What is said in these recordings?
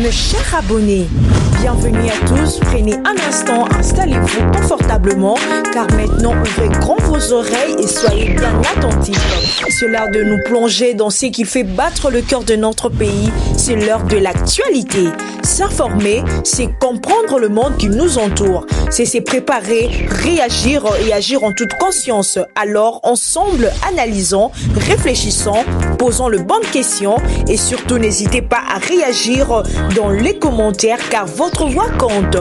Mes chers abonnés, bienvenue à tous. Prenez un instant, installez-vous confortablement car maintenant ouvrez grand vos oreilles et soyez bien attentifs. C'est l'heure de nous plonger dans ce qui fait battre le cœur de notre pays. C'est l'heure de l'actualité. S'informer, c'est comprendre le monde qui nous entoure. C'est se préparer, réagir et agir en toute conscience. Alors, ensemble, analysons, réfléchissons, posons les bonnes questions et surtout n'hésitez pas à réagir dans les commentaires car votre voix compte.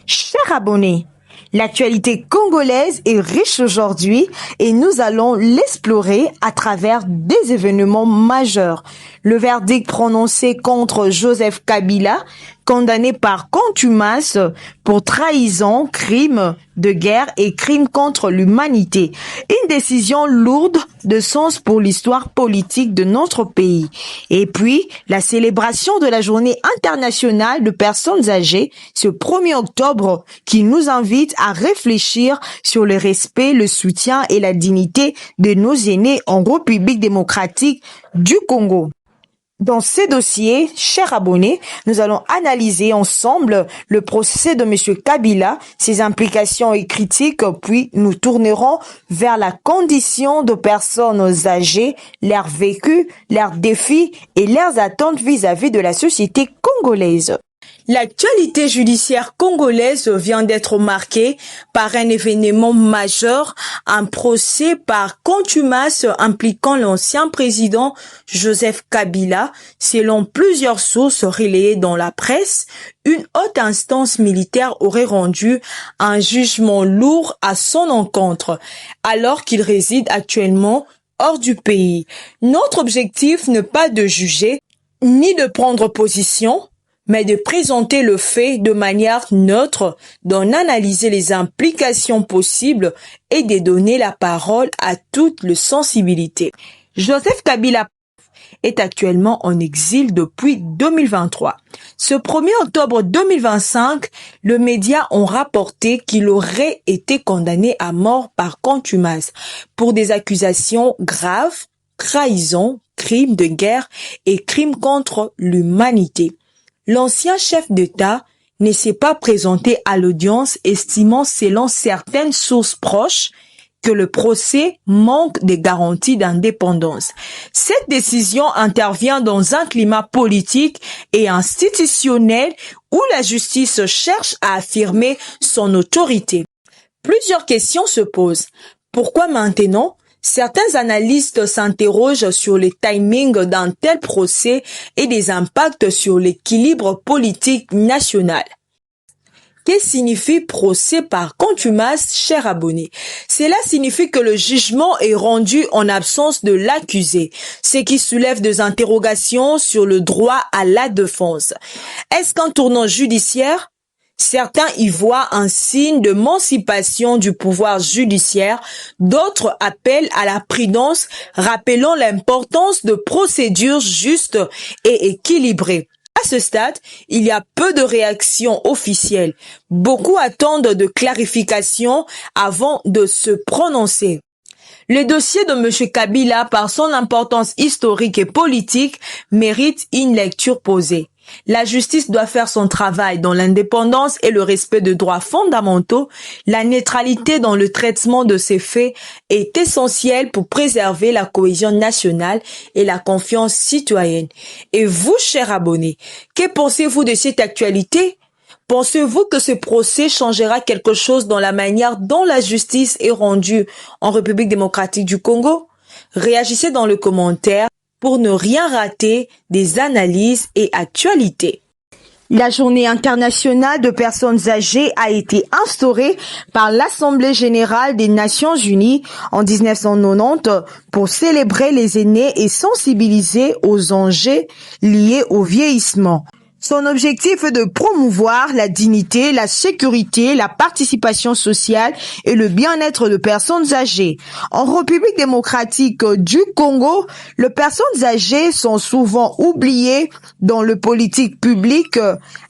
Chers abonnés, l'actualité congolaise est riche aujourd'hui et nous allons l'explorer à travers des événements majeurs. Le verdict prononcé contre Joseph Kabila, condamné par contumace pour trahison, crime de guerre et crime contre l'humanité. Une décision lourde de sens pour l'histoire politique de notre pays. Et puis, la célébration de la journée internationale de personnes âgées ce 1er octobre qui nous invite à réfléchir sur le respect, le soutien et la dignité de nos aînés en République démocratique du Congo. Dans ces dossiers, chers abonnés, nous allons analyser ensemble le procès de M. Kabila, ses implications et critiques, puis nous tournerons vers la condition de personnes âgées, leur vécu, leurs défis et leurs attentes vis-à-vis de la société congolaise. L'actualité judiciaire congolaise vient d'être marquée par un événement majeur, un procès par contumace impliquant l'ancien président Joseph Kabila. Selon plusieurs sources relayées dans la presse, une haute instance militaire aurait rendu un jugement lourd à son encontre, alors qu'il réside actuellement hors du pays. Notre objectif n'est pas de juger, ni de prendre position, mais de présenter le fait de manière neutre, d'en analyser les implications possibles et de donner la parole à toutes les sensibilités. Joseph Kabila est actuellement en exil depuis 2023. Ce 1er octobre 2025, les médias ont rapporté qu'il aurait été condamné à mort par contumace pour des accusations graves, trahison, crimes de guerre et crimes contre l'humanité. L'ancien chef d'État ne s'est pas présenté à l'audience, estimant selon certaines sources proches que le procès manque de garanties d'indépendance. Cette décision intervient dans un climat politique et institutionnel où la justice cherche à affirmer son autorité. Plusieurs questions se posent. Pourquoi maintenant ? Certains analystes s'interrogent sur le timing d'un tel procès et des impacts sur l'équilibre politique national. Que signifie procès par contumace, chers abonnés? Cela signifie que le jugement est rendu en absence de l'accusé, ce qui soulève des interrogations sur le droit à la défense. Est-ce qu'un tournant judiciaire? Certains y voient un signe d'émancipation du pouvoir judiciaire, d'autres appellent à la prudence, rappelant l'importance de procédures justes et équilibrées. À ce stade, il y a peu de réactions officielles. Beaucoup attendent de clarifications avant de se prononcer. Le dossier de M. Kabila, par son importance historique et politique, mérite une lecture posée. La justice doit faire son travail dans l'indépendance et le respect de droits fondamentaux. La neutralité dans le traitement de ces faits est essentielle pour préserver la cohésion nationale et la confiance citoyenne. Et vous, chers abonnés, que pensez-vous de cette actualité? Pensez-vous que ce procès changera quelque chose dans la manière dont la justice est rendue en République démocratique du Congo? Réagissez dans le commentaire pour ne rien rater des analyses et actualités. La journée internationale de personnes âgées a été instaurée par l'Assemblée générale des Nations unies en 1990 pour célébrer les aînés et sensibiliser aux enjeux liés au vieillissement. Son objectif est de promouvoir la dignité, la sécurité, la participation sociale et le bien-être de personnes âgées. En République démocratique du Congo, les personnes âgées sont souvent oubliées dans le politique public,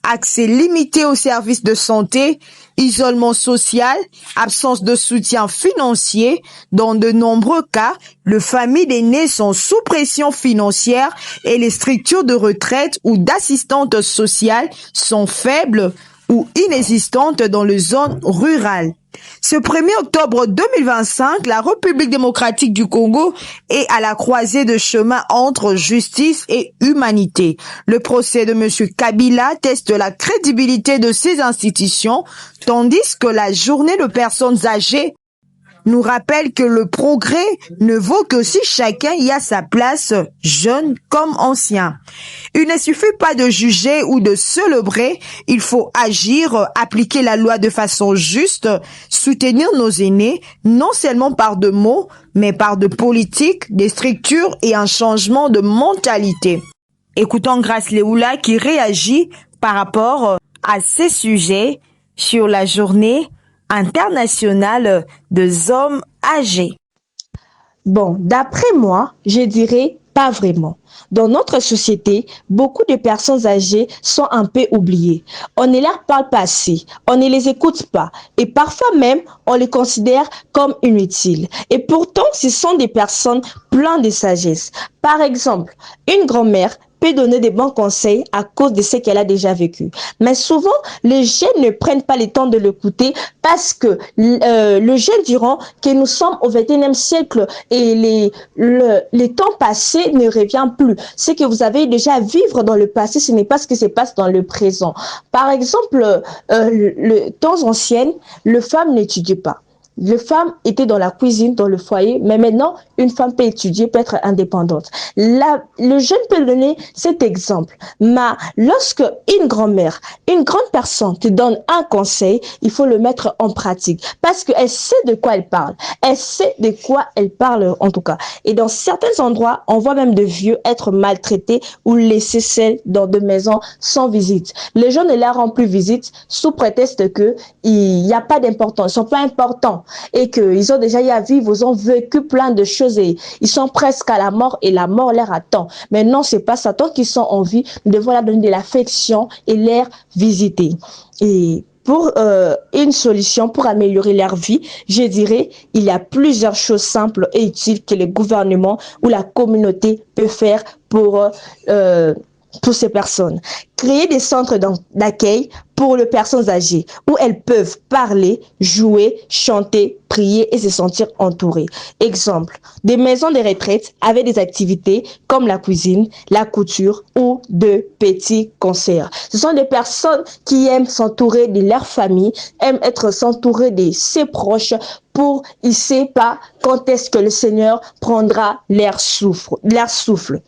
accès limité aux services de santé, Isolement social, absence de soutien financier. Dans de nombreux cas, les familles d'aînés sont sous pression financière et les structures de retraite ou d'assistantes sociales sont faibles ou inexistantes dans les zones rurales. Ce 1er octobre 2025, la République démocratique du Congo est à la croisée de chemin entre justice et humanité. Le procès de M. Kabila teste la crédibilité de ces institutions, tandis que la journée de personnes âgées nous rappelle que le progrès ne vaut que si chacun y a sa place, jeune comme ancien. Il ne suffit pas de juger ou de célébrer, il faut agir, appliquer la loi de façon juste, soutenir nos aînés, non seulement par de mots, mais par de politiques, des structures et un changement de mentalité. Écoutons Grace Léoula qui réagit par rapport à ces sujets sur la journée internationale des hommes âgés. Bon, d'après moi, je dirais pas vraiment. Dans notre société, beaucoup de personnes âgées sont un peu oubliées. On ne leur parle pas assez, on ne les écoute pas et parfois même on les considère comme inutiles. Et pourtant, ce sont des personnes pleines de sagesse. Par exemple, une grand-mère peut donner des bons conseils à cause de ce qu'elle a déjà vécu. Mais souvent, les jeunes ne prennent pas le temps de l'écouter parce que le jeune diront que nous sommes au XXIe siècle et les temps passés ne revient plus. Ce que vous avez déjà à vivre dans le passé, ce n'est pas ce qui se passe dans le présent. Par exemple, le temps ancien, les femmes n'étudiaient pas. Les femmes étaient dans la cuisine, dans le foyer, mais maintenant, une femme peut étudier, peut être indépendante. Le jeune peut donner cet exemple. Mais lorsque une grand-mère, une grande personne te donne un conseil, il faut le mettre en pratique parce qu'elle sait de quoi elle parle. Elle sait de quoi elle parle, en tout cas. Et dans certains endroits, on voit même de vieux être maltraités ou laissés seuls dans des maisons sans visite. Les gens ne leur rendent plus visite sous prétexte que il n'y a pas d'importance, ils sont pas importants. Et qu'ils ont déjà eu à vivre, ils ont vécu plein de choses et ils sont presque à la mort et la mort leur attend. Mais non, c'est pas ça. Tant qu'ils sont en vie, nous devons leur donner de l'affection et les visiter. Et pour une solution pour améliorer leur vie, je dirais, il y a plusieurs choses simples et utiles que le gouvernement ou la communauté peut faire pour ces personnes. Créer des centres d'accueil pour les personnes âgées où elles peuvent parler, jouer, chanter, prier et se sentir entourées. Exemple, des maisons de retraite avec des activités comme la cuisine, la couture ou de petits concerts. Ce sont des personnes qui aiment s'entourer de leur famille, aiment être s'entourer de ses proches pour ils ne savent pas quand est-ce que le Seigneur prendra leur souffle.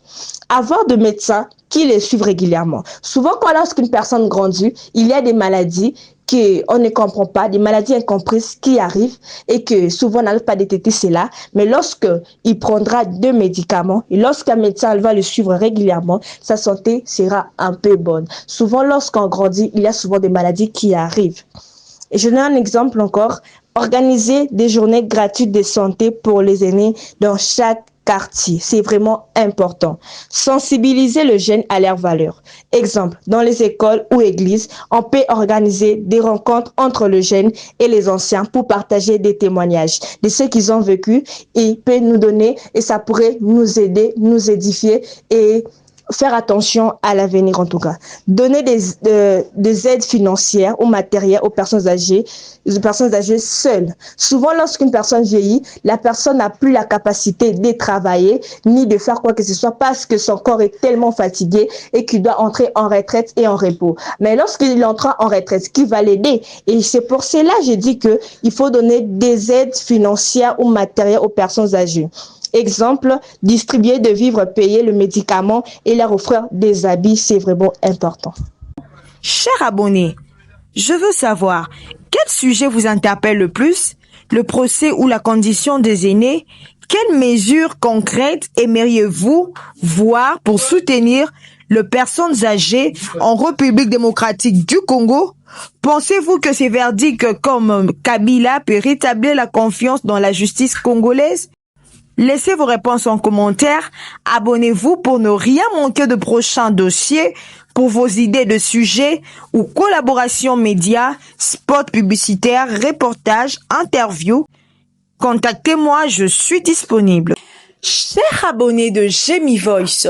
Avoir de médecins qui les suivent régulièrement. Souvent, lorsqu'une personne grandit, il y a des maladies qu'on ne comprend pas, des maladies incomprises qui arrivent et que souvent on n'arrive pas à détecter cela. Mais lorsqu'il prendra 2 médicaments et lorsqu'un médecin va le suivre régulièrement, sa santé sera un peu bonne. Souvent, lorsqu'on grandit, il y a souvent des maladies qui arrivent. Et je donne un exemple encore. Organiser des journées gratuites de santé pour les aînés dans chaque quartier, c'est vraiment important. Sensibiliser le jeune à leurs valeurs. Exemple, dans les écoles ou églises, on peut organiser des rencontres entre le jeune et les anciens pour partager des témoignages de ce qu'ils ont vécu et peut nous donner et ça pourrait nous aider, nous édifier et faire attention à l'avenir en tout cas. Donner des aides financières ou matérielles aux personnes âgées seules. Souvent, lorsqu'une personne vieillit, la personne n'a plus la capacité de travailler ni de faire quoi que ce soit parce que son corps est tellement fatigué et qu'il doit entrer en retraite et en repos. Mais lorsqu'il entre en retraite, qui va l'aider? Et c'est pour cela que je dis que il faut donner des aides financières ou matérielles aux personnes âgées. Exemple, distribuer des vivres, payer le médicament et leur offrir des habits, c'est vraiment important. Chers abonnés, je veux savoir, quel sujet vous interpelle le plus? Le procès ou la condition des aînés? Quelles mesures concrètes aimeriez-vous voir pour soutenir les personnes âgées en République démocratique du Congo? Pensez-vous que ces verdicts comme Kabila peut rétablir la confiance dans la justice congolaise? Laissez vos réponses en commentaire. Abonnez-vous pour ne rien manquer de prochains dossiers. Pour vos idées de sujets ou collaborations médias, spots publicitaires, reportages, interviews, contactez-moi, je suis disponible. Chers abonnés de Jamie Voice,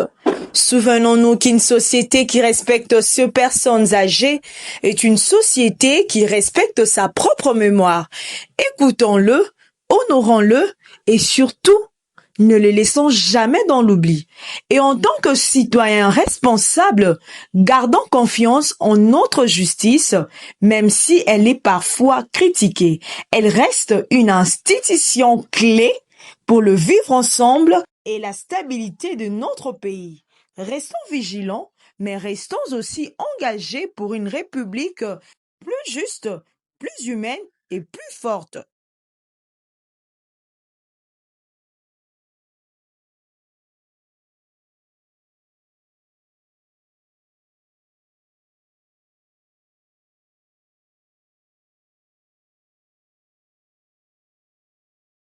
souvenons-nous qu'une société qui respecte ses personnes âgées est une société qui respecte sa propre mémoire. Écoutons-le, honorons-le et surtout, ne le laissons jamais dans l'oubli. Et en tant que citoyens responsables, gardons confiance en notre justice, même si elle est parfois critiquée. Elle reste une institution clé pour le vivre ensemble et la stabilité de notre pays. Restons vigilants, mais restons aussi engagés pour une république plus juste, plus humaine et plus forte.